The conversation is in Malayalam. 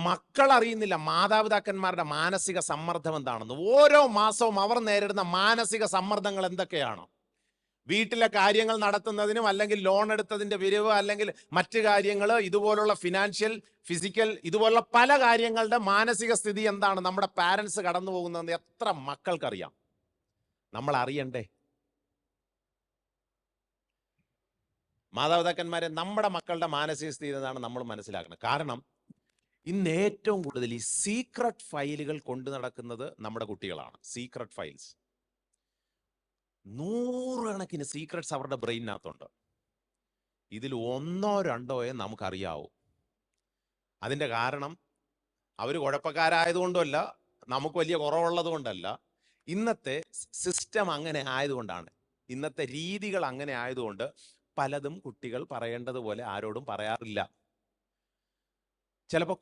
മക്കൾ അറിയുന്നില്ല മാതാപിതാക്കന്മാരുടെ മാനസിക സമ്മർദ്ദം എന്താണെന്ന്. ഓരോ മാസവും അവർ നേരിടുന്ന മാനസിക സമ്മർദ്ദങ്ങൾ എന്തൊക്കെയാണ്. വീട്ടിലെ കാര്യങ്ങൾ നടത്തുന്നതിനും, അല്ലെങ്കിൽ ലോൺ എടുത്തതിന്റെ വിരിവ്, അല്ലെങ്കിൽ മറ്റു കാര്യങ്ങൾ, ഇതുപോലുള്ള ഫിനാൻഷ്യൽ, ഫിസിക്കൽ, ഇതുപോലുള്ള പല കാര്യങ്ങളുടെ മാനസിക സ്ഥിതി എന്താണ് നമ്മുടെ പാരൻസ് കടന്നു പോകുന്നതെന്ന് എത്ര മക്കൾക്കറിയാം? നമ്മൾ അറിയണ്ടേ? മാതാപിതാക്കന്മാരെ, നമ്മുടെ മക്കളുടെ മാനസിക സ്ഥിതി എന്താണ് നമ്മൾ മനസ്സിലാക്കണം. കാരണം ഇന്ന് ഏറ്റവും കൂടുതൽ ഈ സീക്രട്ട് ഫയലുകൾ കൊണ്ടു നടക്കുന്നത് നമ്മുടെ കുട്ടികളാണ്. സീക്രട്ട് ഫയൽസ്, നൂറുകണക്കിന് സീക്രട്സ് അവരുടെ ബ്രെയിനകത്തുണ്ട്. ഇതിൽ ഒന്നോ രണ്ടോയെ നമുക്കറിയാവൂ. അതിൻ്റെ കാരണം അവർ കുഴപ്പക്കാരായതുകൊണ്ടല്ല, നമുക്ക് വലിയ കുറവുള്ളത് കൊണ്ടല്ല. ഇന്നത്തെ സിസ്റ്റം അങ്ങനെ ആയതുകൊണ്ടാണ്, ഇന്നത്തെ രീതികൾ അങ്ങനെ ആയതുകൊണ്ട് പലതും കുട്ടികൾ പറയേണ്ടതുപോലെ ആരോടും പറയാറില്ല. ചിലപ്പോൾ